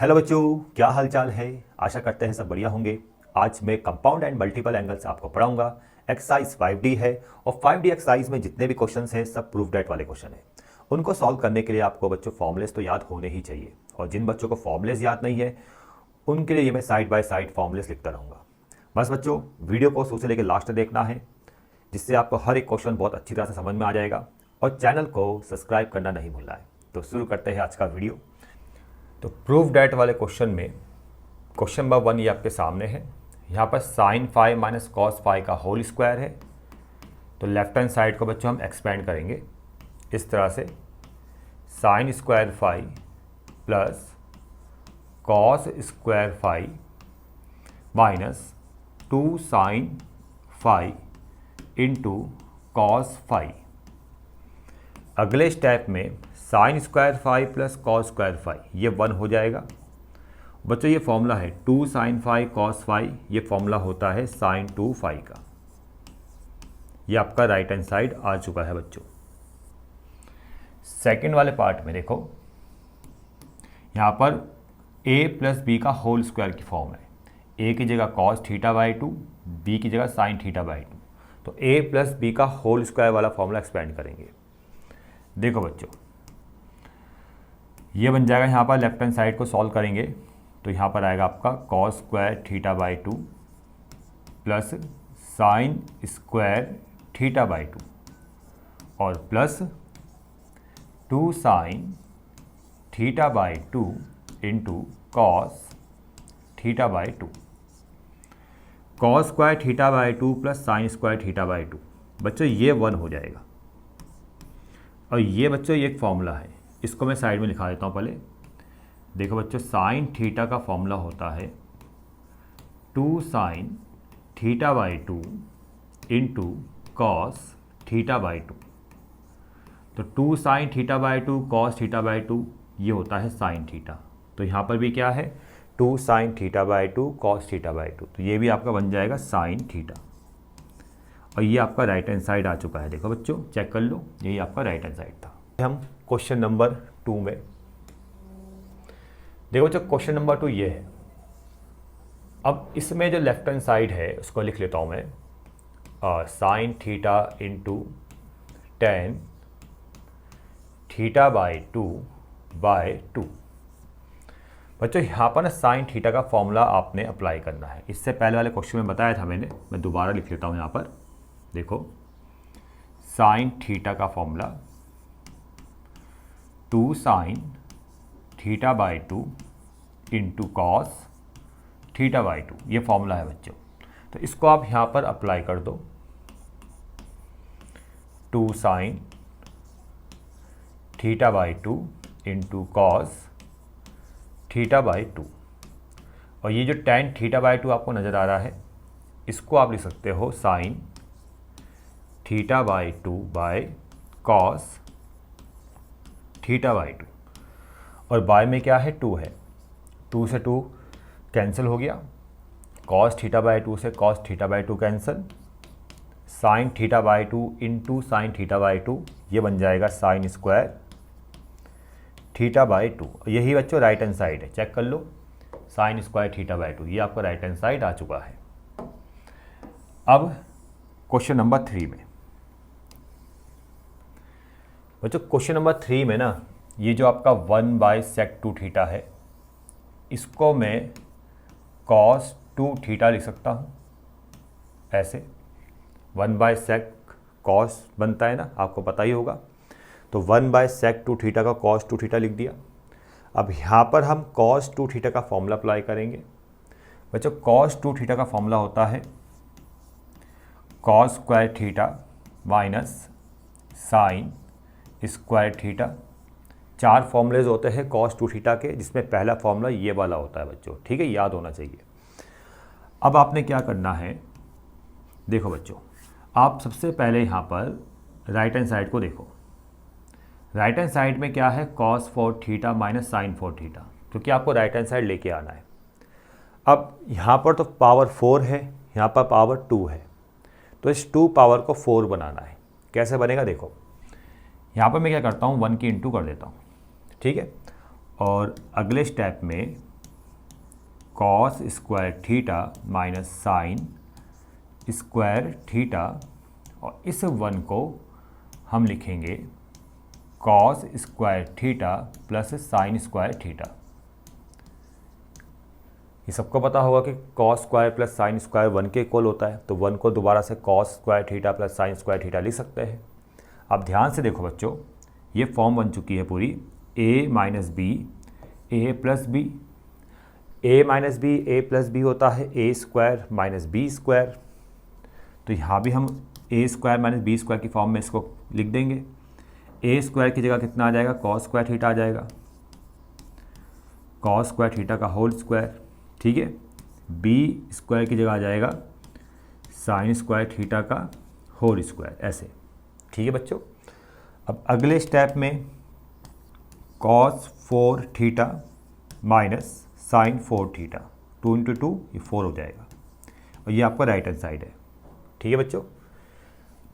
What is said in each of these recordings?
Hello बच्चों, क्या हाल चाल है। आशा करते हैं सब बढ़िया होंगे। आज मैं कंपाउंड एंड मल्टीपल एंगल्स आपको पढ़ाऊंगा। एक्सरसाइज 5D है और 5D एक्सरसाइज में जितने भी क्वेश्चंस हैं सब प्रूफ डेट वाले क्वेश्चन हैं। उनको सॉल्व करने के लिए आपको बच्चों फॉर्मुलेस तो याद होने ही चाहिए, और जिन बच्चों को फॉर्मुलेस याद नहीं है उनके लिए मैं साइड बाय साइड फॉर्मुलेस लिखता रहूँगा। बस बच्चों, वीडियो को शुरू से लेकर लास्ट तक देखना है, जिससे आपको हर एक क्वेश्चन बहुत अच्छी तरह से समझ में आ जाएगा, और चैनल को सब्सक्राइब करना नहीं भूलना है। तो शुरू करते हैं आज का वीडियो। तो प्रूफ डेट वाले क्वेश्चन में क्वेश्चन नंबर 1 ये आपके सामने है। यहाँ पर sine phi minus cos phi का होल स्क्वायर है। तो लेफ्ट हैंड साइड को बच्चों हम एक्सपेंड करेंगे इस तरह से, sine square phi plus cos square phi minus 2 sine phi into cos phi. अगले स्टेप में sine square phi plus cos square phi ये 1 हो जाएगा। बच्चों ये फॉर्मूला है 2 साइन फाई कॉस फाई, ये फॉर्मूला होता है साइन 2 फाई का। ये आपका राइट हैंड साइड आ चुका है बच्चों। सेकंड वाले पार्ट में देखो, यहाँ पर a प्लस बी का होल स्क्वायर की फॉर्म है। a की जगह कॉस थीटा बाई 2, b की जगह साइन थीटा बाई 2। तो a प्लस बी का होल स्क्वायर वाला फॉर्मूला एक्सपेंड करेंगे। देखो बच्चों, ये बन जाएगा, यहाँ पर लेफ्ट हैंड साइड को सॉल्व करेंगे तो यहाँ पर आएगा आपका cos square theta by 2 plus sine square theta by 2 और plus 2 sine theta by 2 into cos theta by 2। Cos square theta by 2 plus sine square theta by 2, बच्चों ये 1 हो जाएगा। और ये बच्चों ये एक फॉर्मूला है, इसको मैं साइड में लिखा देता हूँ पहले। देखो बच्चों, साइन थीटा का फॉर्मूला होता है 2 sine theta by 2 into cos theta by 2। तो 2 sine theta by 2 cos theta by 2 ये होता है साइन थीटा। तो यहाँ पर भी क्या है, 2 sine theta by 2 cos theta by 2, तो ये भी आपका बन जाएगा साइन थीटा। और ये आपका राइट हैंड साइड आ चुका है। देखो बच्चों, चेक कर लो, यही आपका राइट हैंड साइड था। हम क्वेश्चन नंबर 2 में देखो बच्चों, क्वेश्चन नंबर 2 ये है। अब इसमें जो लेफ्ट हैंड साइड है उसको लिख लेता हूँ मैं, sine theta into tan theta by 2 by 2। बच्चों यहाँ पर ना साइन थीटा का फॉर्मूला आपने अप्लाई करना है। इससे पहले वाले क्वेश्चन में बताया था मैंने, मैं दोबारा लिख लेता हूँ यहाँ पर। देखो, साइन थीटा का formula 2 sine theta by 2 into cos theta by 2, ये फॉर्मूला है बच्चों। तो इसको आप यहाँ पर अप्लाई कर दो, 2 sine theta by 2 into cos theta by 2। और ये जो टेन थीटा बाई 2 आपको नज़र आ रहा है, इसको आप लिख सकते हो sign theta by 2 by cos theta by 2। और बाय में क्या है, 2 है, 2 से 2 कैंसिल हो गया, कॉस थीटा बाई 2 से cos theta by 2 cancel, sign theta by 2 into sine theta by 2, ये बन जाएगा साइन स्क्वायर थीटा बाई 2। यही बच्चों राइट हैंड साइड है, चेक कर लो, साइन स्क्वायर थीटा बाई 2, ये आपका राइट हैंड साइड आ चुका है। अब क्वेश्चन नंबर 3 में बच्चों, क्वेश्चन नंबर 3 में ना, ये जो आपका 1 बाई सेक 2 थीटा है, इसको मैं कॉस 2 थीटा लिख सकता हूँ ऐसे। 1 बाई सेक कॉस बनता है ना, आपको पता ही होगा। तो 1 बाई सेक 2 थीटा का कॉस 2 थीटा लिख दिया। अब यहाँ पर हम कॉस 2 थीटा का फॉर्मूला अप्लाई करेंगे। बच्चों, कॉस 2 थीटा का फॉर्मूला होता है cos square theta minus sine square theta. 4 formulas होते हैं कॉस 2 थीटा के, जिसमें पहला फॉर्मूला ये वाला होता है बच्चों, ठीक है, याद होना चाहिए। अब आपने क्या करना है, देखो बच्चों, आप सबसे पहले यहाँ पर राइट हैंड साइड को देखो। राइट हैंड साइड में क्या है, cos 4 theta minus sine 4 theta, क्योंकि आपको राइट हैंड साइड लेके आना है। अब यहाँ पर तो पावर 4 है, यहाँ पर पावर 2 है, तो इस 2 पावर को 4 बनाना है। कैसे बनेगा देखो, यहाँ पर मैं क्या करता हूँ 1 की इंटू कर देता हूँ, ठीक है। और अगले स्टेप में cos square theta minus sine square theta, और इस 1 को हम लिखेंगे cos square theta plus sine square theta. ये सबको पता होगा कि cos square plus sine square 1 के इक्वल होता है, तो 1 को दोबारा से cos square theta plus sine square theta लिख सकते हैं। अब ध्यान से देखो बच्चों, ये फॉर्म बन चुकी है पूरी a minus B A plus B. A minus B A plus B होता है A square minus B square, तो यहाँ भी हम A square minus B square की फॉर्म में इसको लिख देंगे। ए स्क्वायर की जगह कितना आ जाएगा, कॉस स्क्वायर थीटा आ जाएगा, कॉस स्क्वायर थीटा का होल स्क्वायर, ठीक है। बी स्क्वायर की जगह आ जाएगा साइन स्क्वायर थीटा का होल स्क्वायर, ऐसे, ठीक है बच्चों। अब अगले स्टेप में cos 4 theta minus sine 4 theta, 2 × 2 ये 4 हो जाएगा, और ये आपका राइट हैंड साइड है, ठीक है बच्चों।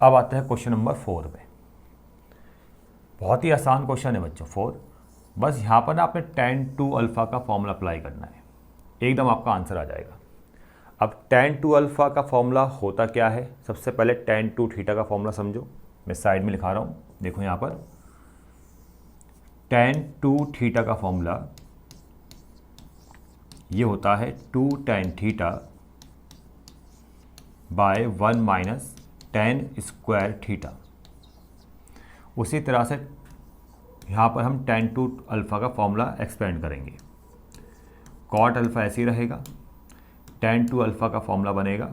अब आता है क्वेश्चन नंबर 4 में। बहुत ही आसान क्वेश्चन है बच्चों 4। बस यहाँ पर ना आपने tan 2 अल्फ़ा का फॉर्मूला अप्लाई करना है, एकदम आपका आंसर आ जाएगा। अब tan 2 अल्फ़ा का फॉर्मूला होता क्या है, सबसे पहले tan 2 थीटा का फॉर्मूला समझो, मैं साइड में लिखा रहा हूँ, देखो यहाँ पर tan 2 थीटा का फॉर्मूला ये होता है 2 tan theta by 1 minus tan square theta. उसी तरह से यहाँ पर हम tan 2 अल्फ़ा का फॉर्मूला एक्सपेंड करेंगे, कॉट अल्फ़ा ऐसे ही रहेगा, tan 2 अल्फ़ा का फॉर्मूला बनेगा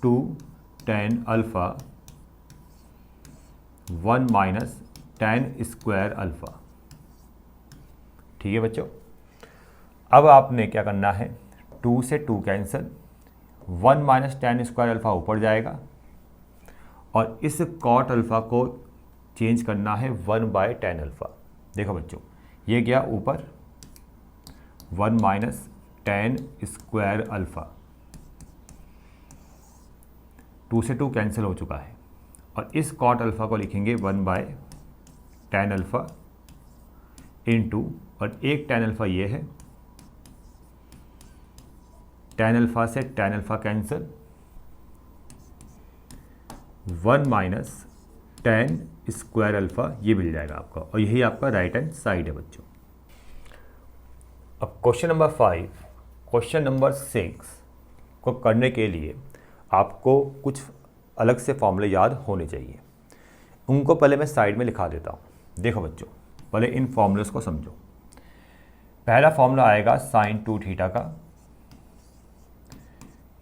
2 tan alpha 1 minus tan square alpha, ठीक है बच्चों। अब आपने क्या करना है, 2 से 2 cancel, 1 minus tan square alpha ऊपर जाएगा, और इस कॉट अल्फ़ा को चेंज करना है 1/tan अल्फ़ा। देखो बच्चों, ये गया ऊपर 1 माइनस tan स्क्वायर अल्फ़ा, 2 से 2 कैंसिल हो चुका है, और इस कॉट अल्फ़ा को लिखेंगे 1/tan अल्फ़ा इंटू, और एक tan अल्फ़ा ये है, tan अल्फ़ा से tan alpha cancel, 1 minus tan square alpha ये मिल जाएगा आपका, और यही आपका राइट हैंड साइड है बच्चों। अब क्वेश्चन नंबर 5, क्वेश्चन नंबर 6 को करने के लिए आपको कुछ अलग से फॉर्मूले याद होने चाहिए, उनको पहले मैं साइड में लिखा देता हूँ। देखो बच्चों, पहले इन फॉर्मूलेस को समझो। पहला फॉर्मूला आएगा साइन 2 थीटा का,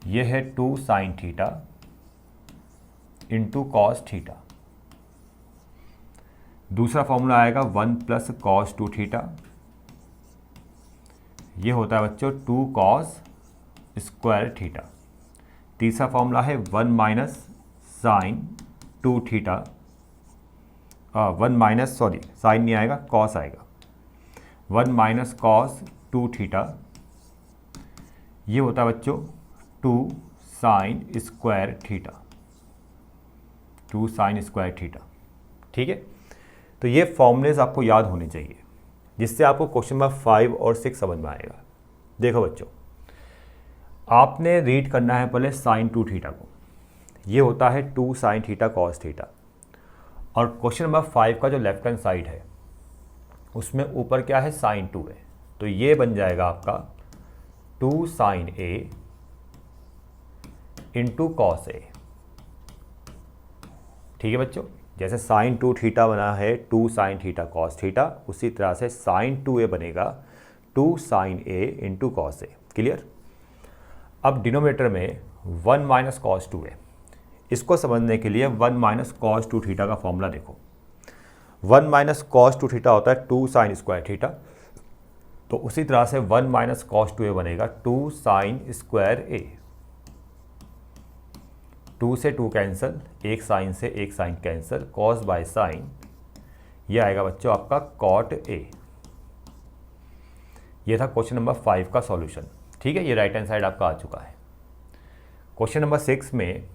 ये है 2 sine theta into cos theta. दूसरा फॉर्मूला आएगा 1 प्लस कॉस 2 थीटा, ये होता है बच्चों 2 कॉस स्क्वायर थीटा। तीसरा फॉर्मूला है 1 minus sine 2 theta, 1 minus sorry sine नहीं आएगा, कॉस आएगा, 1 माइनस कॉस 2 थीटा, ये होता है बच्चों 2 sign square theta, 2 sign square theta, ठीक है। तो ये फॉर्मूलेज आपको याद होने चाहिए, जिससे आपको क्वेश्चन नंबर 5 और 6 समझ में आएगा। देखो बच्चों, आपने रीड करना है पहले साइन 2 थीटा को, ये होता है 2 साइन थीटा कॉस थीटा, और क्वेश्चन नंबर 5 का जो लेफ्ट हैंड साइड है उसमें ऊपर क्या है, साइन 2 है, तो ये बन जाएगा आपका 2 साइन ए इंटू कॉस ए, ठीक है बच्चों। जैसे साइन 2 थीटा बना है 2 साइन थीटा कॉस थीटा, उसी तरह से साइन 2a बनेगा 2 sine a into cos A, clear. अब डिनोमिनेटर में 1 माइनस कॉस 2 है, इसको समझने के लिए 1 माइनस कॉस 2 थीटा का फॉर्मूला देखो। 1 माइनस कॉस 2 थीटा होता है 2 साइन स्क्वायर थीटा, तो उसी तरह से 1 माइनस कॉस 2a बनेगा 2 साइन स्क्वायर ए। 2 से 2 कैंसिल, एक साइन से एक sine cancel, cos by sine, ये आएगा बच्चों आपका कॉट ए। ये था क्वेश्चन नंबर 5 का सॉल्यूशन, ठीक है। ये राइट हैंड साइड आपका आ चुका है। क्वेश्चन नंबर 6 में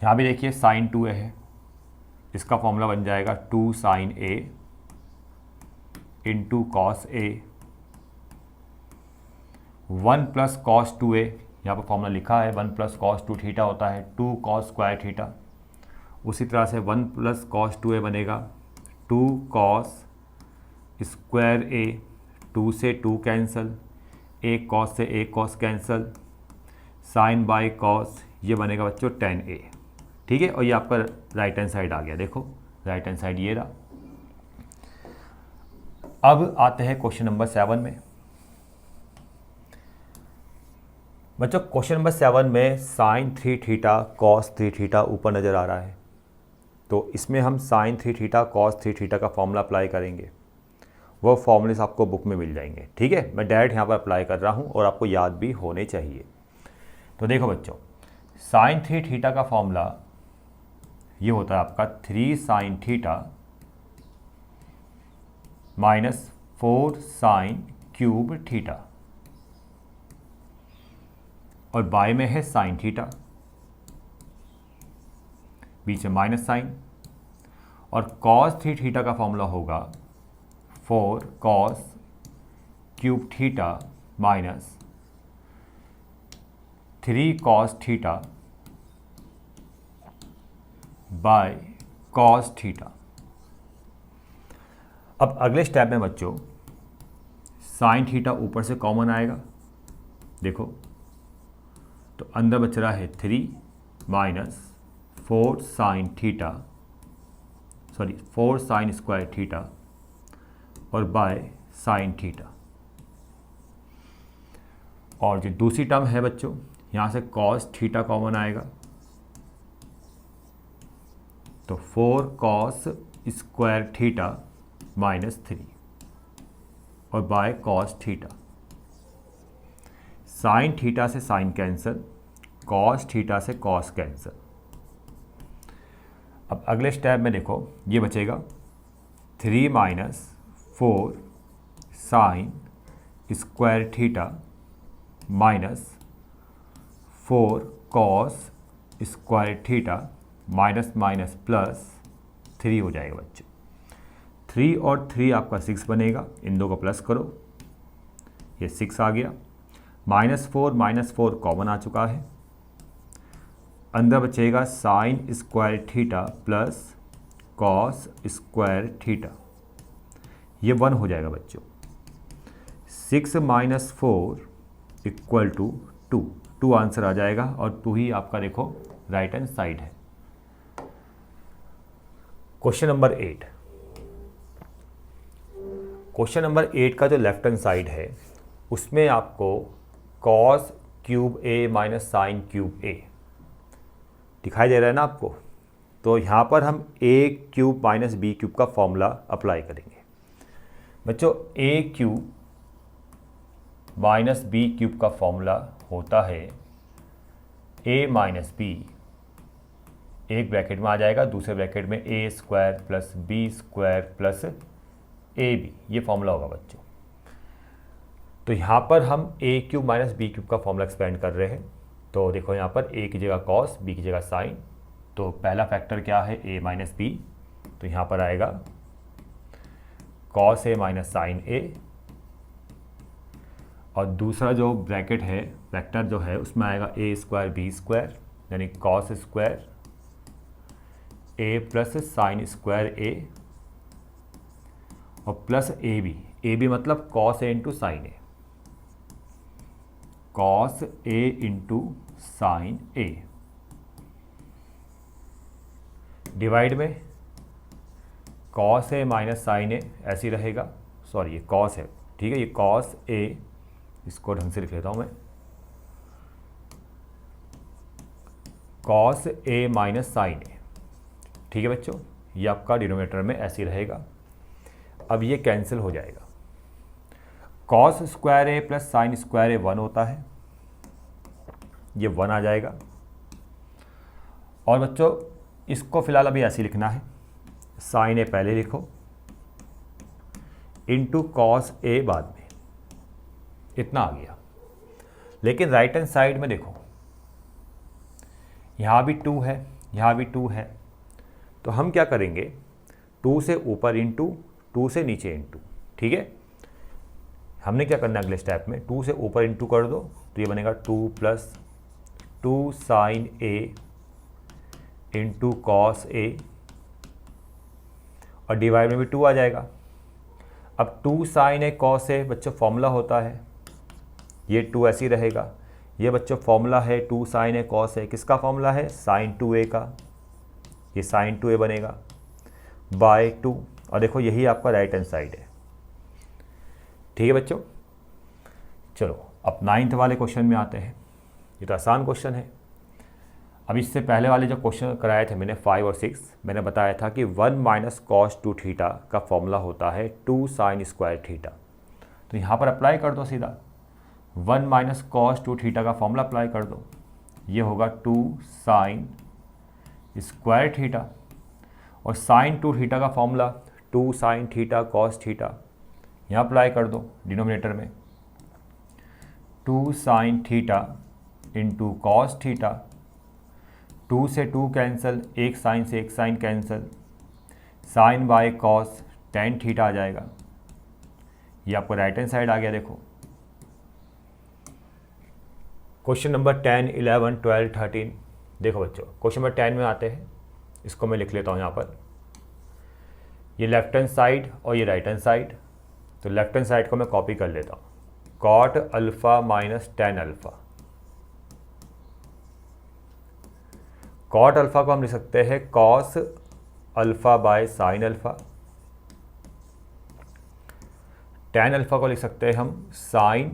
यहाँ भी देखिए साइन 2a है, इसका फॉर्मूला बन जाएगा 2 sine a into cos A, 1 plus cos 2a, यहाँ पर फॉर्मूला लिखा है 1 प्लस कॉस 2 थीटा होता है 2 कॉस स्क्वायर थीटा। उसी तरह से 1 प्लस कॉस 2a बनेगा 2 कॉस स्क्वायर a, 2 से 2 कैंसिल, एक कॉस से एक cos cancel, sine by cos, ये बनेगा बच्चों tan a। ठीक है, और ये आपका राइट हैंड साइड आ गया। देखो राइट हैंड साइड ये रहा। अब आते हैं क्वेश्चन नंबर 7 में। बच्चों क्वेश्चन नंबर 7 में साइन 3 थीटा कॉस 3 थीटा ऊपर नज़र आ रहा है, तो इसमें हम साइन 3 थीटा कॉस 3 थीटा का फॉर्मूला अप्लाई करेंगे। वो फॉर्मूलेस आपको बुक में मिल जाएंगे। ठीक है, मैं डायरेक्ट यहाँ पर अप्लाई कर रहा हूँ और आपको याद भी होने चाहिए। तो देखो बच्चों, साइन 3 थीटा का फॉर्मूला ये होता है आपका 3 sine theta minus 4 sine cube theta, और बाय में है साइन थीटा, बीच में माइनस साइन, और कॉस 3 थीटा का फॉर्मूला होगा 4 cos cube theta minus 3 cos theta by cos theta. अब अगले स्टेप में बच्चों साइन थीटा ऊपर से कॉमन आएगा, देखो तो अंदर बच रहा है 3 minus 4 sine theta, sorry 4 sign square theta और बाय साइन थीटा। और जो दूसरी टर्म है बच्चों, यहाँ से कॉस थीटा कॉमन आएगा, तो 4 कॉस स्क्वायर थीटा माइनस 3 और by cos theta. Sine theta से साइन कैंसिल, कॉस थीटा से कॉस कैंसिल। अब अगले स्टेप में देखो ये बचेगा 3 minus 4 sign square theta minus 4 cos square theta minus minus plus 3 हो जाएगा बच्चों। 3 और 3 आपका 6 बनेगा, इन दो को प्लस करो, ये 6 आ गया। माइनस 4 कॉमन आ चुका है, अंदर बचेगा sign square theta plus cos square theta, ये 1 हो जाएगा बच्चों। 6 माइनस 4 इक्वल टू 2 आंसर आ जाएगा, और 2 ही आपका देखो राइट हैंड साइड है। Question number 8। क्वेश्चन नंबर 8 का जो लेफ्ट हैंड साइड है उसमें आपको कॉस क्यूब ए माइनस साइन क्यूब ए दिखाई दे रहा है ना आपको। तो यहाँ पर हम a cube minus b cube का फॉर्मूला अप्लाई करेंगे। बच्चों a cube minus b cube का फॉर्मूला होता है ए माइनस बी, एक ब्रैकेट में आ जाएगा, दूसरे ब्रैकेट में a square plus b square plus a b, ये फॉर्मूला होगा बच्चों। तो यहाँ पर हम a cube minus b cube का फॉर्मूला एक्सपेंड कर रहे हैं। तो देखो यहाँ पर ए की जगह कॉस, बी की जगह साइन, तो पहला फैक्टर क्या है ए माइनस बी, तो यहाँ पर आएगा कॉस ए माइनस साइन ए, और दूसरा जो ब्रैकेट है वेक्टर जो है उसमें आएगा ए स्क्वायर बी स्क्वायर, यानी cos square A plus sine square ए, और प्लस ए बी मतलब cos A into sine A, cos A into sine A, divide में कॉस ए माइनस साइन ए ऐसे ही रहेगा, सॉरी ये कॉस है, ठीक है, ये कॉस ए, इसको ढंग से लिख लेता हूँ मैं, कॉस ए माइनस साइन ए, ठीक है बच्चों, ये आपका डिनोमिनेटर में ऐसे ही रहेगा। अब ये कैंसिल हो जाएगा, cos square A plus sine square ए 1 होता है, ये 1 आ जाएगा। और बच्चों इसको फिलहाल अभी ऐसे ही लिखना है, साइन ए पहले लिखो इंटू कॉस ए बाद में, इतना आ गया। लेकिन राइट हैंड साइड में देखो यहाँ भी 2 है, यहाँ भी 2 है, तो हम क्या करेंगे 2 से ऊपर इंटू 2 से नीचे इंटू, ठीक है। हमने क्या करना है अगले स्टेप में, 2 से ऊपर इंटू कर दो तो ये बनेगा 2 + 2 sin A into cos A, और डिवाइड में भी 2 आ जाएगा। अब 2 sin A cos A बच्चों फॉर्मूला होता है, ये 2 ऐसे ही रहेगा। ये बच्चों फॉर्मूला है 2 sin A cos A, किसका फॉर्मूला है, sin 2A का, ये sin 2A बनेगा बाय 2, और देखो यही आपका राइट हैंड साइड है। ठीक है बच्चों, चलो अब 9th वाले क्वेश्चन में आते हैं। ये तो आसान क्वेश्चन है। अब इससे पहले वाले जो क्वेश्चन कराए थे मैंने 5 और 6, मैंने बताया था कि 1 - cos 2 थीटा का फॉर्मूला होता है 2 sin स्क्वायर थीटा। तो यहाँ पर अप्लाई कर दो सीधा, 1 - cos 2 थीटा का फॉर्मूला अप्लाई कर दो, ये होगा 2 sin स्क्वायर थीटा, और sin 2 थीटा का formula 2 sin theta cos theta, यहाँ अप्लाई कर दो डिनोमिनेटर में, 2 sin theta into cos theta, 2 से 2 कैंसिल, एक साइन से एक sine cancel, sine by cos tan theta आ जाएगा। ये आपको राइट हैंड साइड आ गया। देखो क्वेश्चन नंबर 10, 11, 12, 13, देखो बच्चों क्वेश्चन नंबर 10 में आते हैं, इसको मैं लिख लेता हूँ यहाँ पर, ये लेफ्ट हैंड साइड और ये राइट हैंड साइड। तो लेफ्ट हैंड साइड को मैं कॉपी कर लेता हूँ, cot alpha minus tan alpha. cot alpha को हम लिख सकते हैं cos alpha by sine alpha, tan alpha को लिख सकते हैं हम sine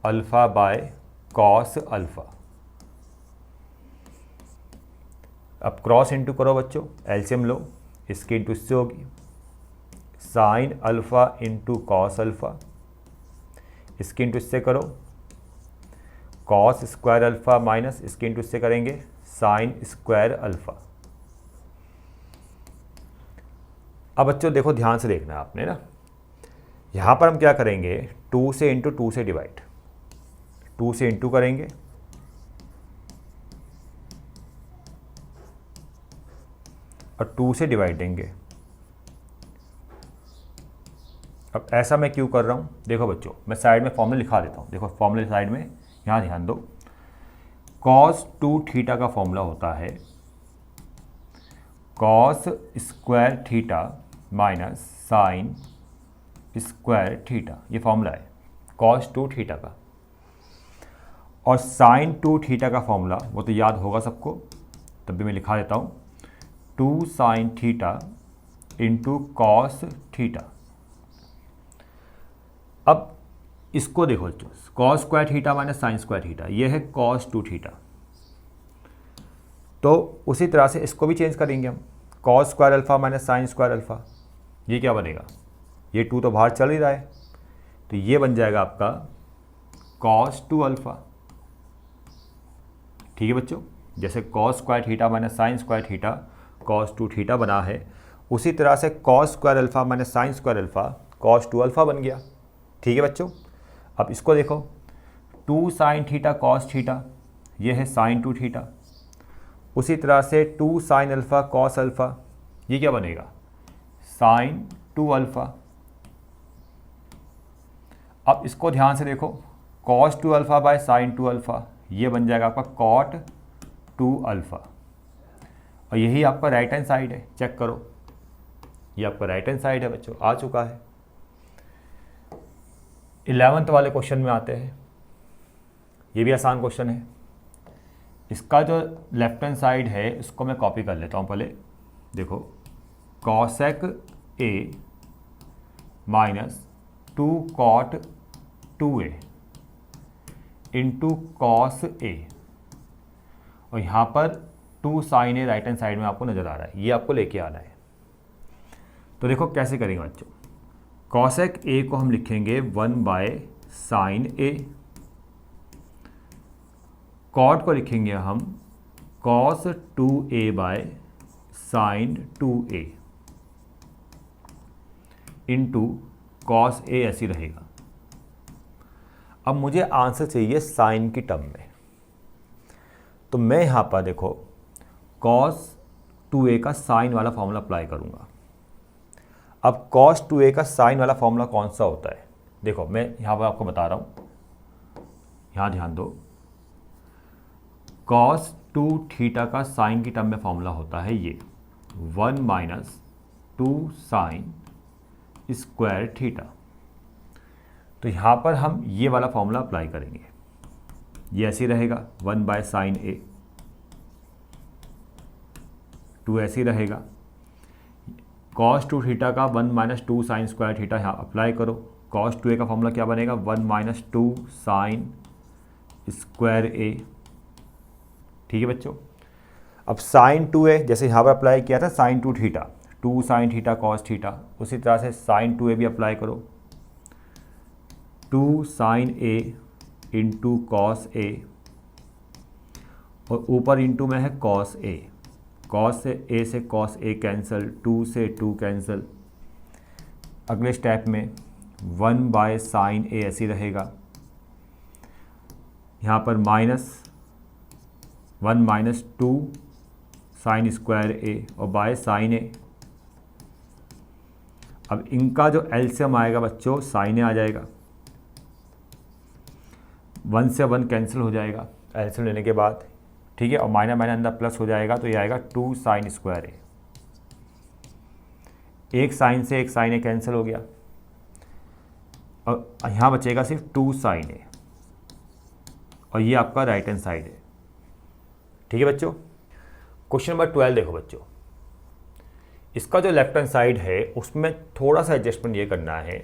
alpha bye cos alpha. अब क्रॉस इंटू करो बच्चों, एलसीएम लो, इसकी इंटू इससे होगी, sine alpha into cos alpha, इसकी इंटू इससे करो, कॉस स्क्वायर अल्फ़ा माइनस इसकी इंटू इससे करेंगे साइन स्क्वायर अल्फ़ा। अब बच्चों देखो ध्यान से देखना है आपने ना, यहाँ पर हम क्या करेंगे, 2 से इंटू 2 से डिवाइड, 2 से इंटू करेंगे और 2 से डिवाइड देंगे। अब ऐसा मैं क्यों कर रहा हूँ, देखो बच्चों मैं साइड में फॉर्मूला लिखा देता हूँ। देखो फॉर्मूले साइड में यहाँ ध्यान दो, cos 2 थीटा का फॉर्मूला होता है cos square theta minus sine square theta, ये फॉर्मूला है cos 2 थीटा का। और साइन 2 थीटा का फॉर्मूला वो तो याद होगा सबको, तब भी मैं लिखा देता हूँ, 2 sin theta into cos theta. अब इसको देखो cos square theta minus sine square theta, ये है cos 2 थीटा। तो उसी तरह से इसको भी चेंज करेंगे हम, cos square alpha minus sine square alpha, ये क्या बनेगा, ये 2 तो बाहर चल ही रहा है, तो ये बन जाएगा आपका cos 2 अल्फ़ा। ठीक है बच्चों, जैसे cos square theta minus sine square theta cos 2 theta बना है, उसी तरह से cos square alpha minus sine square alpha cos 2 alpha बन गया। ठीक है बच्चों, अब इसको देखो, 2 sin थीटा cos थीटा, ये है sin 2 थीटा, उसी तरह से 2 sin अल्फ़ा cos अल्फ़ा, ये क्या बनेगा, sin 2 अल्फ़ा। अब इसको ध्यान से देखो, cos 2 alpha bye sin 2 alpha, ये बन जाएगा आपका cot 2 अल्फ़ा, और यही आपका राइट हैंड साइड है, चेक करो, ये आपका राइट हैंड साइड है बच्चों, आ चुका है। 11th वाले क्वेश्चन में आते हैं, ये भी आसान क्वेश्चन है। इसका जो लेफ्ट हैंड साइड है इसको मैं कॉपी कर लेता हूँ पहले। देखो cosec A minus 2 cot 2A into cos A, और यहाँ पर 2 sin A right hand side में आपको नज़र आ रहा है, ये आपको लेके आना है। तो देखो कैसे करेंगे बच्चों, cosec A को हम लिखेंगे 1/sin A, cot को लिखेंगे हम cos 2A/sin 2A into cos A, ऐसी रहेगा। अब मुझे आंसर चाहिए साइन की टर्म में, तो मैं यहाँ पर देखो cos 2A का साइन वाला फॉर्मूला अप्लाई करूँगा। अब cos 2A का साइन वाला फॉर्मूला कौन सा होता है, देखो मैं यहाँ पर आपको बता रहा हूँ, यहाँ ध्यान दो, cos 2 थीटा का साइन की टर्म में फॉर्मूला होता है ये 1 माइनस 2 साइन स्क्वायर थीटा। तो यहाँ पर हम ये वाला फॉर्मूला अप्लाई करेंगे, ये ऐसे ही रहेगा 1 बाय साइन ए, 2 ऐसे ही रहेगा, cos 2 थीटा का 1 माइनस 2 साइन स्क्वायर थीटा यहाँ अप्लाई करो, cos 2a का फॉर्मूला क्या बनेगा 1 माइनस 2 साइन स्क्वायर ए। ठीक है बच्चों, अब साइन 2a जैसे यहाँ पर अप्लाई किया था sine 2 theta, 2 sine theta cos theta, उसी तरह से साइन 2a भी अप्लाई करो, 2 sine a into cos a, और ऊपर इंटू में है कॉस a, कॉस से a से कॉस a कैंसिल, 2 से 2 कैंसिल। अगले स्टेप में 1 बाय साइन a ऐसी रहेगा, यहाँ पर -1 माइनस 2 साइन स्क्वायर a और बाय साइन a। अब इनका जो एलसीएम आएगा बच्चों साइन a आ जाएगा, 1 से 1 कैंसिल हो जाएगा एलसीएम लेने के बाद, ठीक है, और माइनस माइनस अंदर प्लस हो जाएगा, तो ये आएगा 2 साइन स्क्वायर a। एक साइन से एक साइन a कैंसिल हो गया, और यहाँ बचेगा सिर्फ 2 साइन a, और ये आपका राइट हैंड साइड है। ठीक है बच्चों, क्वेश्चन नंबर 12 देखो बच्चों, इसका जो लेफ्ट हैंड साइड है उसमें थोड़ा सा एडजस्टमेंट ये करना है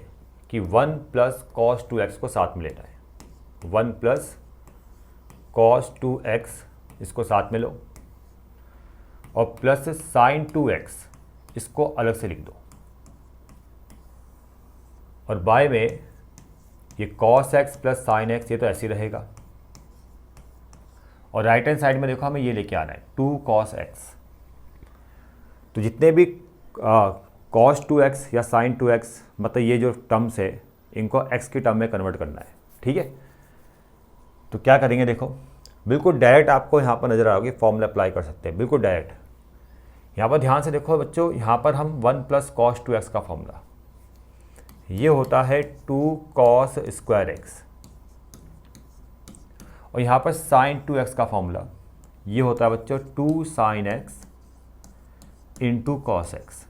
कि 1 प्लस कॉस 2x को साथ में लेना है, 1 प्लस कॉस 2x इसको साथ में लो, और प्लस साइन 2x इसको अलग से लिख दो, और बाय में ये cos x plus sine x ये तो ऐसे ही रहेगा, और राइट हैंड साइड में देखो हमें ये लेके आना है 2 cos x। तो जितने भी cos 2x या sin 2x मतलब ये जो टर्म्स है इनको x की टर्म में कन्वर्ट करना है। ठीक है, तो क्या करेंगे देखो, बिल्कुल डायरेक्ट आपको यहाँ पर नज़र आ रहा होगा, फॉर्मूला अप्लाई कर सकते हैं बिल्कुल डायरेक्ट। यहाँ पर ध्यान से देखो बच्चों, यहाँ पर हम 1 प्लस कॉस 2x का फॉर्मूला ये होता है 2 cos स्क्वायर x, और यहाँ पर साइन 2x का फॉर्मूला ये होता है बच्चों 2 sine x into cos x।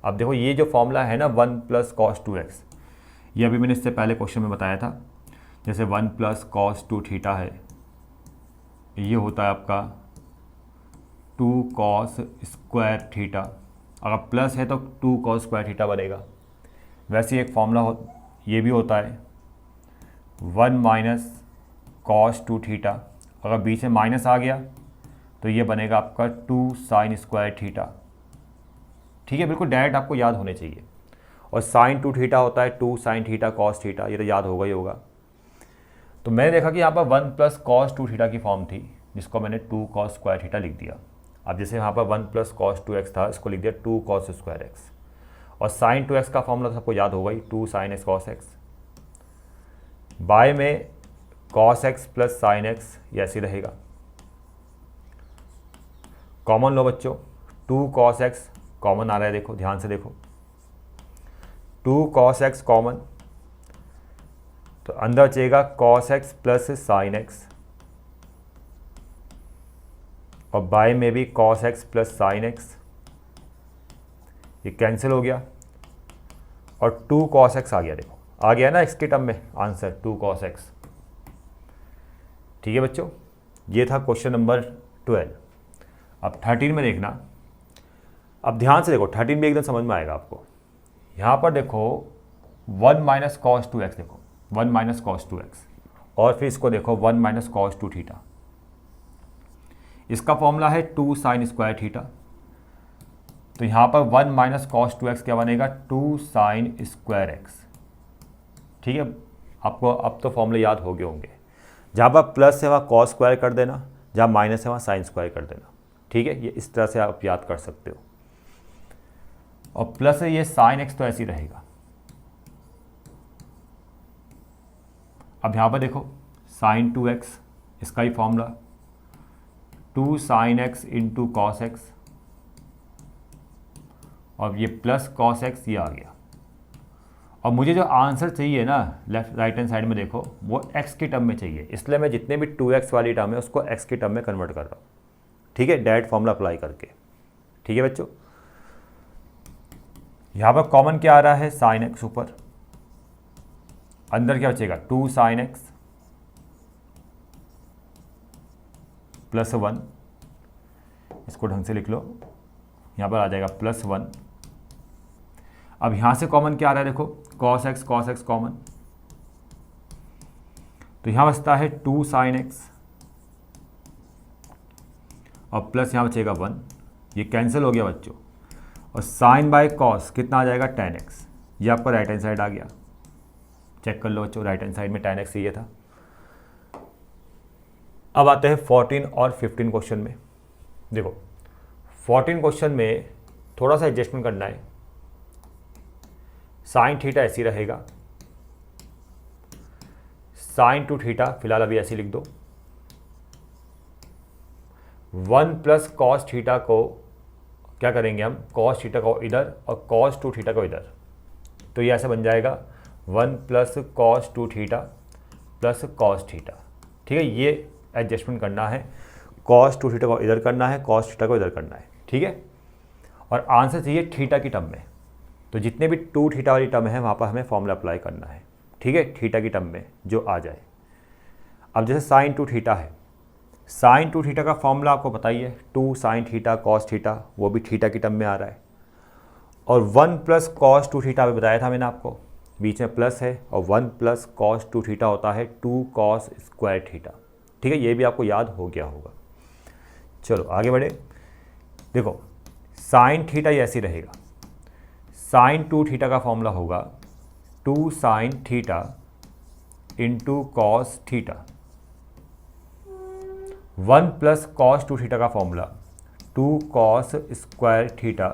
अब देखो ये जो फॉर्मूला है ना 1 प्लस कॉस 2x, ये अभी मैंने इससे पहले क्वेश्चन में बताया था, जैसे 1 प्लस कॉस 2 थीटा है, ये होता है आपका 2 कॉस स्क्वायर थीटा, अगर प्लस है तो 2 कॉस स्क्वायर थीटा बनेगा। वैसे ही एक फॉर्मूला ये भी होता है 1 माइनस कॉस 2 थीटा, अगर बीच में माइनस आ गया तो ये बनेगा आपका 2 साइन स्क्वायर थीटा। ठीक है, बिल्कुल डायरेक्ट आपको याद होने चाहिए। और साइन 2 थीटा होता है 2 साइन थीटा कॉस थीटा, ये तो याद होगा ही होगा। तो मैंने देखा कि यहाँ पर 1 प्लस कॉस 2 थीटा की फॉर्म थी, जिसको मैंने 2 कॉस स्क्वायर थीटा लिख दिया। अब जैसे यहाँ पर 1 प्लस कॉस 2x था, इसको लिख दिया 2 कॉस स्क्वायर x, और साइन 2x का फॉर्मूला सबको याद होगा ही 2 sine x cos x, by में cos x plus sine x ये ऐसे रहेगा। कॉमन लो बच्चों, 2 cos x कॉमन आ रहा है, देखो ध्यान से देखो, 2 cos x कॉमन, तो अंदर बचेगा cos x plus sine x, और बाय में भी cos x plus sine x, ये कैंसिल हो गया, और 2 cos x आ गया, देखो आ गया ना x के टर्म में आंसर 2 cos x। ठीक है बच्चों, ये था क्वेश्चन नंबर 12। अब 13 में देखना, अब ध्यान से देखो 13 भी एकदम समझ में आएगा आपको। यहाँ पर देखो 1 माइनस कॉस 2x, देखो 1 माइनस कॉस 2x, और फिर इसको देखो 1 माइनस कॉस 2 थीटा, इसका फॉर्मूला है 2 साइन स्क्वायर थीटा। तो यहाँ पर 1 माइनस कॉस 2x क्या बनेगा 2 साइन स्क्वायर x। ठीक है, आपको अब तो फॉर्मूले याद हो गए होंगे, जहाँ पर प्लस है वहाँ कॉस स्क्वायर कर देना, जहाँ माइनस है वहाँ साइन स्क्वायर कर देना। ठीक है, ये इस तरह से आप याद कर सकते हो। और प्लस है ये साइन x तो ऐसे ही रहेगा। अब यहाँ पर देखो साइन 2x, इसका ही formula 2 sine x into cos x, और ये प्लस कॉस x ये आ गया, और मुझे जो आंसर चाहिए ना लेफ्ट राइट हैंड साइड में देखो, वो x की टर्म में चाहिए, इसलिए मैं जितने भी 2x वाली टर्म है उसको x की टर्म में कन्वर्ट कर रहा हूँ। ठीक है, डायरेक्ट फॉर्मूला अप्लाई करके। ठीक है बच्चों, यहाँ पर कॉमन क्या आ रहा है, साइन x ऊपर, अंदर क्या बचेगा 2 sin x प्लस 1, इसको ढंग से लिख लो, यहाँ पर आ जाएगा प्लस 1। अब यहाँ से कॉमन क्या आ रहा है देखो, cos x कॉमन, तो यहाँ बचता है 2 sin x और प्लस यहाँ बचेगा 1, ये कैंसिल हो गया बच्चों, और साइन बाय कॉस कितना आ जाएगा, tan x। ये आपका राइट हैंड साइड आ गया, चेक कर लो बच्चों, राइट हैंड साइड में tan x ये था। अब आते हैं 14 और 15 क्वेश्चन में। देखो 14 क्वेश्चन में थोड़ा सा एडजस्टमेंट करना है, साइन थीटा ऐसी रहेगा, साइन टू थीटा फिलहाल अभी ऐसे लिख दो, 1 प्लस कॉस थीटा को क्या करेंगे हम, कॉस थीटा को इधर और कॉस टू थीटा को इधर, तो ये ऐसे बन जाएगा 1 plus cos two theta plus cos theta. ठीक है, ये एडजस्टमेंट करना है, कॉस टू थीटा को इधर करना है, कॉस थीटा को इधर करना है। ठीक है, और आंसर चाहिए थीटा की टर्म में, तो जितने भी 2 थीटा वाली टर्म है वहाँ पर हमें फॉर्मूला अप्लाई करना है। ठीक है, थीटा की टर्म में जो आ जाए। अब जैसे साइन टू थीटा है, साइन टू थीटा का फॉर्मूला आपको बताइए, 2 साइन थीटा कॉस थीटा, वो भी थीटा की टर्म में आ रहा है, और 1 प्लस कॉस टू थीटा बताया था मैंने आपको, बीच में प्लस है, और 1 प्लस कॉस टू थीटा होता है 2 कॉस स्क्वायर थीटा। ठीक है, ये भी आपको याद हो गया होगा। चलो आगे बढ़े, देखो साइन थीटा ये ऐसी रहेगा, साइन टू थीटा का फॉर्मूला होगा 2 sine theta into cos theta, 1 plus cos two theta का फॉर्मूला 2 कॉस स्क्वायर थीटा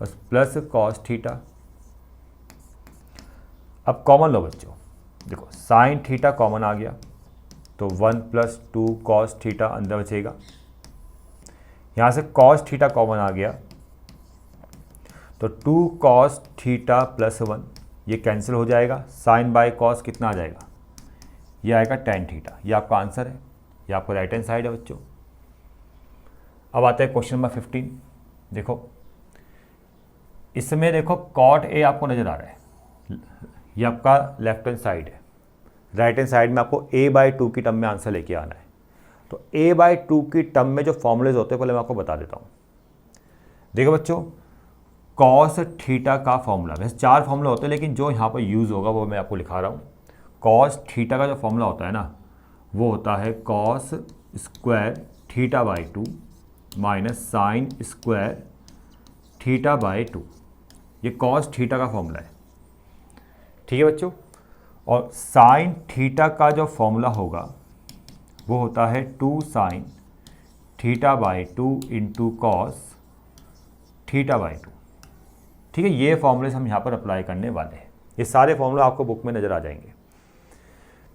और प्लस कॉस थीटा। अब कॉमन लो बच्चों, देखो साइन थीटा कॉमन आ गया, तो 1 प्लस 2 कॉस थीटा अंदर बचेगा, यहाँ से कॉस थीटा कॉमन आ गया, तो 2 कॉस थीटा प्लस 1, ये कैंसिल हो जाएगा, साइन बाय कॉस कितना आ जाएगा, ये आएगा tan थीटा। ये आपका आंसर है, ये आपको राइट हैंड साइड है बच्चों। अब आता है क्वेश्चन नंबर 15। देखो इसमें देखो कॉट ए आपको नज़र आ रहा है, ये आपका लेफ्ट हैंड साइड है, राइट हैंड साइड में आपको a/2 की टर्म में आंसर लेके आना है। तो a/2 की टर्म में जो फॉर्मूलेज होते हैं पहले मैं आपको बता देता हूँ। देखो बच्चों, कॉस थीटा का फॉर्मूला, वैसे 4 फॉर्मूला होते हैं लेकिन जो यहाँ पर यूज़ होगा वो मैं आपको लिखा रहा हूँ। कॉस थीटा का जो फॉर्मूला होता है ना, वो होता है cos square theta by 2 minus sine square theta by 2, ये कॉस थीटा का फॉर्मूला है। ठीक है बच्चों, और साइन थीटा का जो फॉर्मूला होगा वो होता है 2 sine theta by 2 into cos theta by 2। ठीक है, ये फॉर्मूले हम यहाँ पर अप्लाई करने वाले हैं, ये सारे फॉर्मूले आपको बुक में नज़र आ जाएंगे।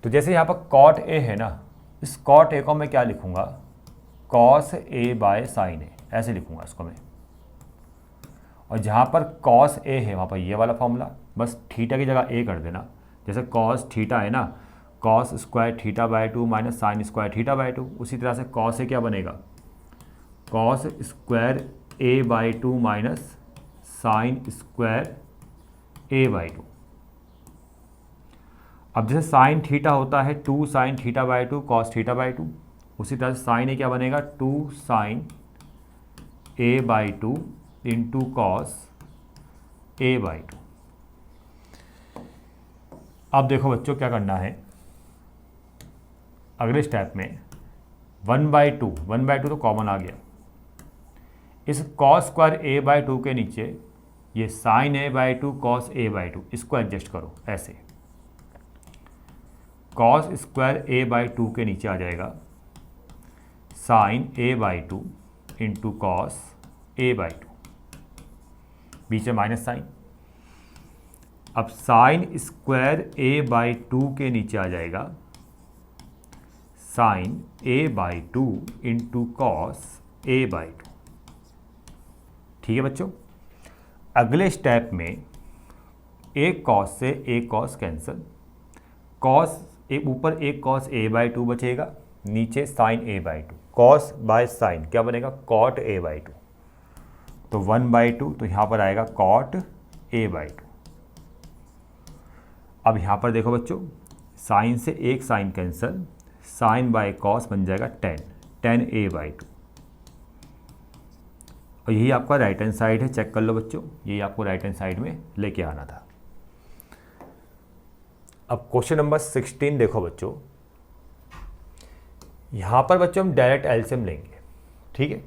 तो जैसे यहाँ पर कॉट ए है ना, इस कॉट ए को मैं क्या लिखूँगा, कॉस ए बाय साइन ए, ऐसे लिखूँगा इसको मैं। और जहाँ पर कॉस ए है वहाँ पर ये वाला फॉर्मूला, बस थीटा की जगह ए कर देना। जैसे कॉस थीटा है ना, cos square theta by 2 minus sine square theta by 2, उसी तरह से कॉस ए क्या बनेगा, cos square A by 2 minus sine square A by 2। अब जैसे साइन थीटा होता है 2 sine theta by 2 cos theta by 2, उसी तरह से साइन ए क्या बनेगा 2 sine A by 2 into cos A by 2। अब देखो बच्चों क्या करना है, अगले स्टेप में 1/2 तो कॉमन आ गया, इस कॉस स्क्वायर ए बाई 2 के नीचे ये sine A by 2 cos A by 2, इसको एडजस्ट करो ऐसे, कॉस स्क्वायर ए बाई 2 के नीचे आ जाएगा sine A by 2 into cos A by 2, बीच में माइनस साइन। अब साइन स्क्वायर ए बाई 2 के नीचे आ जाएगा sine A by 2 into cos A by 2। ठीक है बच्चों, अगले स्टेप में एक कॉस से एक कॉस कैंसिल, कॉस ऊपर एक कॉस ए बाई टू बचेगा, नीचे sine A by two, cos by sine क्या बनेगा, कॉट ए बाई टू, तो 1/2, तो यहाँ पर आएगा कॉट ए बाई टू। अब यहाँ पर देखो बच्चों, साइन से एक sine cancel, sine by cos बन जाएगा 10 ए बाई टू, और यही आपका राइट हैंड साइड है, चेक कर लो बच्चों, यही आपको राइट हैंड साइड में लेके आना था। अब क्वेश्चन नंबर 16 देखो बच्चों, यहाँ पर बच्चों हम डायरेक्ट एलसीएम लेंगे, ठीक है।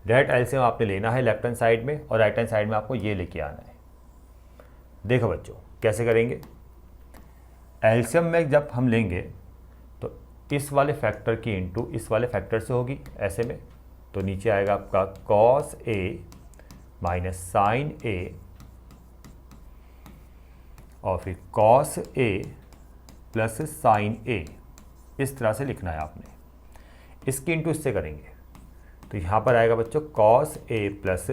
डायरेक्ट एलसीएम आपने लेना है लेफ्ट हैंड साइड में, और राइट हैंड साइड में आपको ये लेके आना है। देखो बच्चों कैसे करेंगे, एलसीएम में जब हम लेंगे तो इस वाले फैक्टर की इंटू इस वाले फैक्टर से होगी ऐसे में, तो नीचे आएगा आपका कॉस ए माइनस साइन ए, और फिर कॉस ए प्लस साइन ए, इस तरह से लिखना है आपने। इसकी इंटू इससे करेंगे तो यहाँ पर आएगा बच्चों कॉस ए प्लस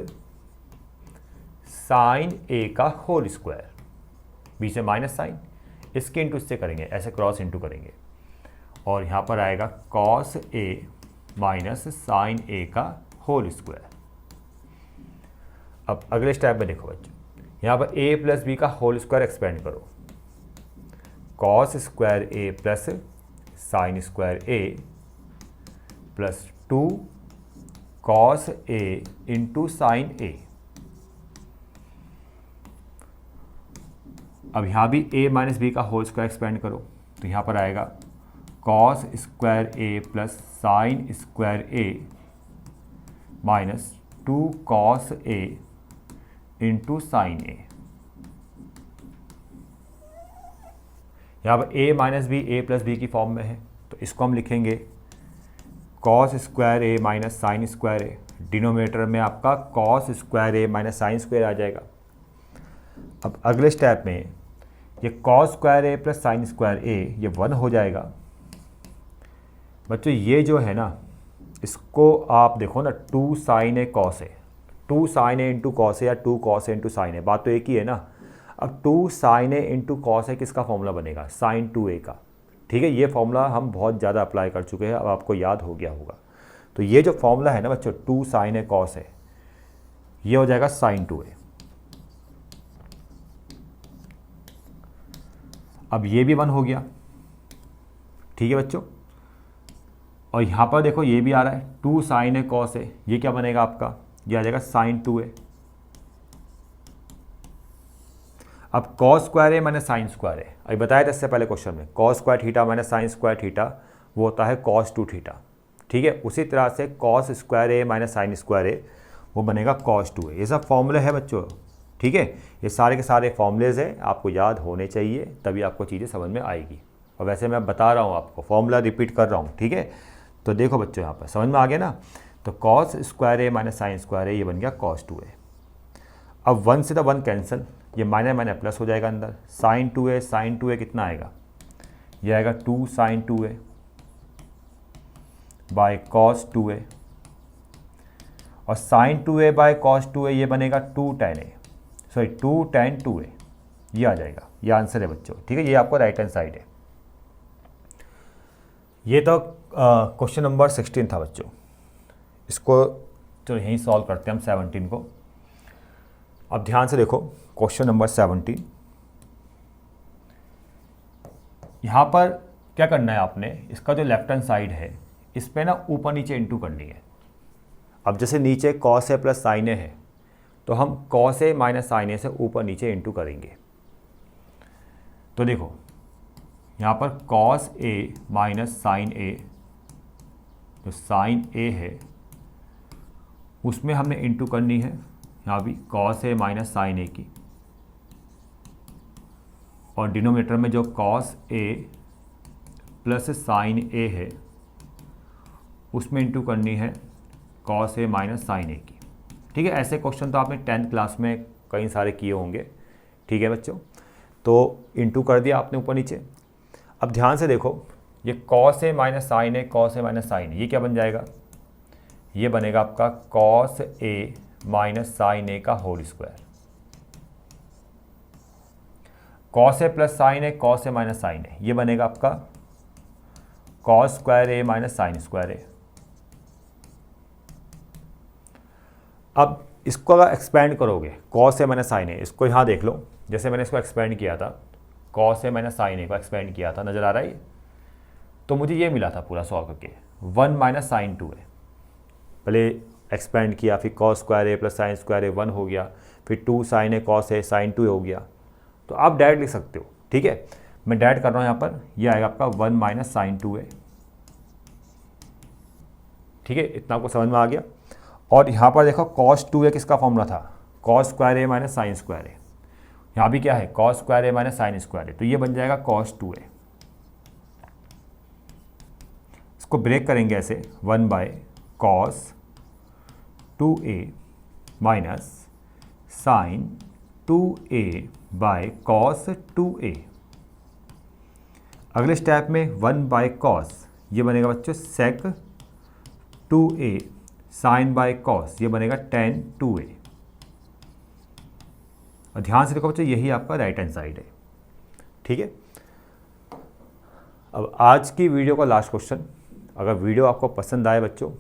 साइन ए का होल स्क्वायर, बीच में माइनस साइन, इसके इंटू इससे करेंगे, ऐसे क्रॉस इंटू करेंगे, और यहाँ पर आएगा कॉस ए माइनस साइन ए का होल स्क्वायर। अब अगले स्टेप में देखो बच्चों, यहाँ पर ए प्लस बी का होल स्क्वायर एक्सपेंड करो, cos square A plus sine square A plus 2 cos A into sine A. अब यहाँ भी a माइनस बी का होल स्क्वायर एक्सपेंड करो, तो यहाँ पर आएगा cos square A plus sine square A minus 2 cos A into sine A. यहाँ पर a minus B a plus B की फॉर्म में है, तो इसको हम लिखेंगे cos square A minus sine square A, denominator में आपका cos square A minus sine square आ जाएगा। अब अगले स्टेप में ये cos square A plus sine square ए ये 1 हो जाएगा। बच्चों ये जो है ना, इसको आप देखो ना, 2 sine A cos A, 2 sine A into cos ए या 2 कॉस ए इंटू साइन ए, बात तो एक ही है ना। अब 2 साइन ए इंटू कॉस ए किसका फॉर्मूला बनेगा, साइन 2a का, ठीक है। ये फॉर्मूला हम बहुत ज़्यादा अप्लाई कर चुके हैं, अब आपको याद हो गया होगा। तो ये जो फॉर्मूला है ना बच्चों, 2 साइन ए कॉस ए, ये हो जाएगा साइन 2a। अब ये भी 1 हो गया, ठीक है बच्चों। और यहाँ पर देखो ये भी आ रहा है 2 साइन ए कॉस ए, ये क्या बनेगा आपका, ये आ जाएगा साइन 2a। अब cos square A minus sine square ए, अभी बताया था इससे पहले क्वेश्चन में, cos square theta minus sine square theta वो होता है कॉस 2 थीटा, ठीक है। उसी तरह से cos square A minus sine square ए वो बनेगा कॉस 2a। ये सब फॉर्मूले है बच्चों, ठीक है। ये सारे के सारे फॉर्मूलेज हैं, आपको याद होने चाहिए, तभी आपको चीज़ें समझ में आएगी। और वैसे मैं बता रहा हूँ आपको, फॉर्मूला रिपीट कर रहा हूँ, ठीक है। तो देखो बच्चों यहाँ पर समझ में आ गया ना, तो cos square A minus sine square ए ये बन गया कॉस 2a। अब 1 से तो 1 कैंसिल, ये माइनस माइनस प्लस हो जाएगा अंदर, साइन 2a कितना आएगा, ये आएगा 2 sign 2a by cos 2a, और sign 2a by cos 2a ये बनेगा 2 tan 2a, ये आ जाएगा, ये आंसर है बच्चों, ठीक है। ये आपको राइट हैंड साइड है। ये तो क्वेश्चन नंबर 16 था बच्चों, इसको तो यहीं सॉल्व करते हैं हम 17 को। अब ध्यान से देखो क्वेश्चन नंबर 17, यहाँ पर क्या करना है आपने, इसका जो लेफ्ट हैंड साइड है इस पर ना ऊपर नीचे इंटू करनी है। अब जैसे नीचे कॉस ए प्लस साइन ए है, तो हम कॉस ए माइनस साइन ए से ऊपर नीचे इंटू करेंगे। तो देखो यहाँ पर कॉस ए माइनस साइन ए, जो साइन ए है उसमें हमने इंटू करनी है यहाँ भी कॉस ए माइनस साइन ए की, और डिनोमिनेटर में जो कॉस ए प्लस साइन ए है उसमें इंटू करनी है कॉस ए माइनस साइन ए की, ठीक है। ऐसे क्वेश्चन तो आपने 10th क्लास में कई सारे किए होंगे, ठीक है बच्चों। तो इंटू कर दिया आपने ऊपर नीचे। अब ध्यान से देखो, ये cos A minus sign A, cos A minus sign ए, ये क्या बन जाएगा, ये बनेगा आपका कॉस ए माइनस साइन ए का whole square. Cos A plus sign A, cos A minus sign ए, ये बनेगा आपका cos square A minus sine square ए। अब इसको अगर एक्सपेंड करोगे, कॉस ए माइनस साइन ए, इसको यहाँ देख लो, जैसे मैंने इसको एक्सपेंड किया था, कॉस ए माइनस साइन ए को एक्सपेंड किया था, नज़र आ रहा है? तो मुझे ये मिला था पूरा सॉल्व करके 1 माइनस साइन 2 ए। पहले एक्सपेंड किया, फिर cos square A plus sine square ए 1 हो गया, फिर 2 sine A cos A sign 2 हो गया। तो आप डायरेक्ट लिख सकते हो, ठीक है। मैं डायरेक्ट कर रहा हूँ यहाँ पर, ये आएगा आपका 1 माइनस साइन 2 ए, ठीक है। इतना आपको समझ में आ गया। और यहाँ पर देखो कॉस 2a किसका फॉर्मूला था, cos square A minus sine square ए। यहाँ भी क्या है, cos square A minus sine square ए, तो ये बन जाएगा कॉस 2a। इसको ब्रेक करेंगे ऐसे, 1 by cos 2a minus sine 2a by cos 2a। अगले स्टेप में 1 बाय कॉस, ये बनेगा बच्चों सेक 2a साइन बाय कॉस, ये बनेगा टेन 2a। और ध्यान से देखो बच्चों, यही आपका राइट हैंड साइड है, ठीक है। अब आज की वीडियो का लास्ट क्वेश्चन, अगर वीडियो आपको पसंद आए बच्चों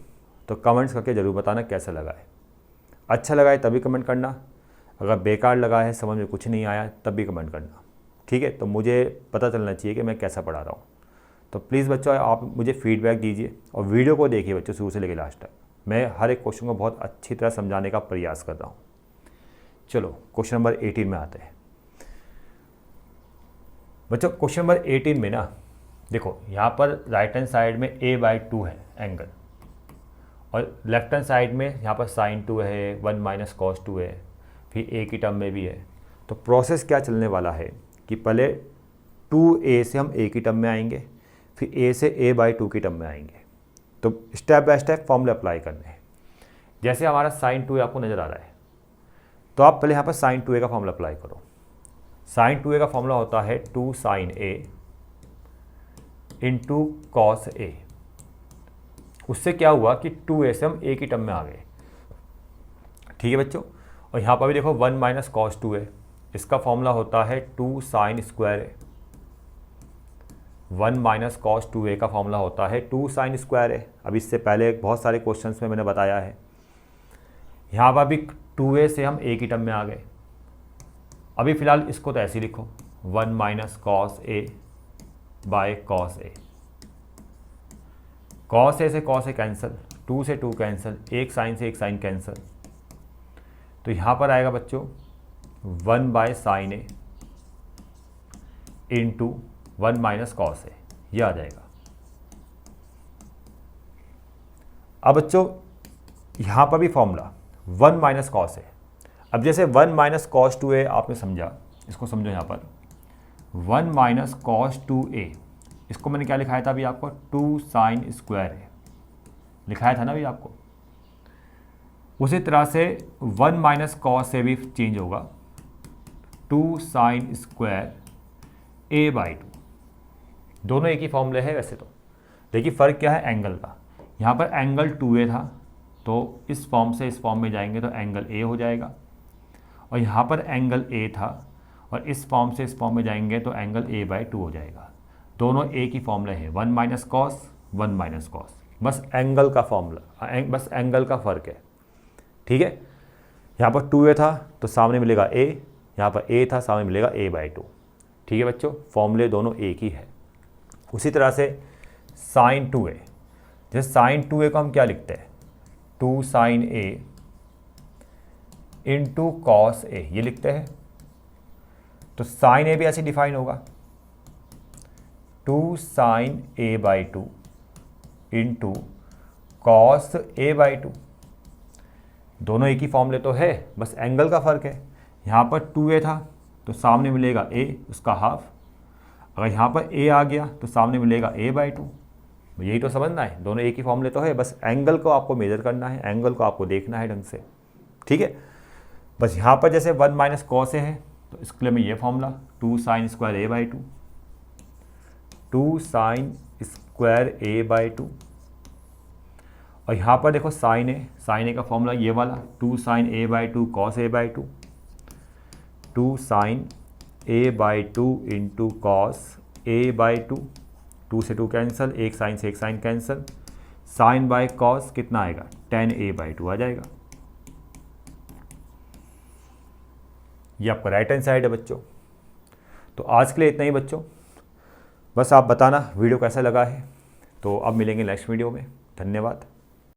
तो कमेंट्स करके ज़रूर बताना कैसा लगा है। अच्छा लगा है तभी कमेंट करना, अगर बेकार लगा है, समझ में कुछ नहीं आया, तब भी कमेंट करना, ठीक है। तो मुझे पता चलना चाहिए कि मैं कैसा पढ़ा रहा हूँ। तो प्लीज़ बच्चों आप मुझे फीडबैक दीजिए और वीडियो को देखिए बच्चों शुरू से लेकर लास्ट तक। मैं हर एक क्वेश्चन को बहुत अच्छी तरह समझाने का प्रयास कर रहा हूँ। चलो क्वेश्चन नंबर 18 में आते हैं बच्चों। क्वेश्चन नंबर 18 में ना देखो, यहाँ पर राइट हैंड साइड में a/2 है एंगल, और लेफ्ट हैंड साइड में यहाँ पर साइन 2 है, 1 माइनस कॉस 2 है, फिर a की टर्म में भी है। तो प्रोसेस क्या चलने वाला है कि पहले 2a से हम a की टर्म में आएंगे, फिर a से a/2 की टर्म में आएंगे। तो स्टेप बाय स्टेप फॉर्मूले अप्लाई करने हैं। जैसे हमारा साइन 2a आपको नज़र आ रहा है, तो आप पहले यहाँ पर साइन 2a का फॉर्मूला अप्लाई करो। साइन 2a का फॉर्मूला होता है 2 sine a into cos a। उससे क्या हुआ कि 2a से हम a की टर्म में आ गए, ठीक है बच्चों। और यहाँ पर भी देखो 1 माइनस कॉस 2a, इसका फॉर्मूला होता है 2 sine square a। 1 minus cos 2a का फॉर्मूला होता है 2 साइन स्क्वायर a। अब इससे पहले बहुत सारे क्वेश्चंस में मैंने बताया है। यहाँ पर भी 2a से हम a की टर्म में आ गए। अभी फ़िलहाल इसको तो ऐसे ही लिखो, 1 minus cos a by cos a। Cos a से कॉस a कैंसिल, 2 से 2 कैंसिल, एक साइन से एक साइन कैंसिल। तो यहाँ पर आएगा बच्चों 1 by sine a into 1 minus cos a, ये आ जाएगा। अब बच्चों यहाँ पर भी फॉर्मूला 1 माइनस कॉस a। अब जैसे 1 माइनस कॉस 2a आपने समझा, इसको समझो। यहाँ पर 1 माइनस कॉस 2a, इसको मैंने क्या लिखाया था अभी आपको, 2 साइन स्क्वायर a लिखाया था ना अभी आपको। उसी तरह से 1 माइनस कॉस a भी चेंज होगा, 2 साइन स्क्वायर a/2। दोनों एक ही फॉर्मूले है वैसे तो, देखिए फ़र्क क्या है एंगल का। यहाँ पर एंगल 2a था, तो इस फॉर्म से इस फॉर्म में जाएंगे तो एंगल a हो जाएगा। और यहाँ पर एंगल a था, और इस फॉर्म से इस फॉर्म में जाएंगे तो एंगल a/2 हो जाएगा। दोनों एक ही फॉर्मूले हैं, 1 माइनस कॉस 1 माइनस कॉस, बस एंगल का फॉर्मूला, बस एंगल का फ़र्क है, ठीक है। यहाँ पर 2a था तो सामने मिलेगा a, यहाँ पर a था सामने मिलेगा a/2, ठीक है बच्चों। फॉर्मूले दोनों एक ही है। उसी तरह से साइन 2a, जैसे साइन 2a को हम क्या लिखते हैं, 2 sine a into cos a, ये लिखते हैं। तो साइन a भी ऐसे डिफाइन होगा, 2 sine a/2 into cos a/2। दोनों एक ही फॉर्मूले तो है, बस एंगल का फ़र्क है। यहाँ पर 2a था तो सामने मिलेगा a, उसका हाफ। अगर यहाँ पर a आ गया तो सामने मिलेगा a/2। यही तो समझना है, दोनों एक ही फॉर्मूले तो है, बस एंगल को आपको मेजर करना है, एंगल को आपको देखना है ढंग से, ठीक है। बस यहाँ पर जैसे 1 माइनस कॉस a है तो इसके लिए मैं ये formula 2 sine square a/2, 2 sine square a/2। और यहाँ पर देखो साइन a का फॉर्मूला ये वाला 2 sine a/2 cos a/2, 2 sine a/2 into cos a/2, 2 से 2 कैंसिल, एक साइन से एक sine cancel, sine by cos कितना आएगा, tan a/2 आ जाएगा। ये आपका राइट हैंड साइड है बच्चों। तो आज के लिए इतना ही बच्चों, बस आप बताना वीडियो कैसा लगा है। तो अब मिलेंगे नेक्स्ट वीडियो में। धन्यवाद।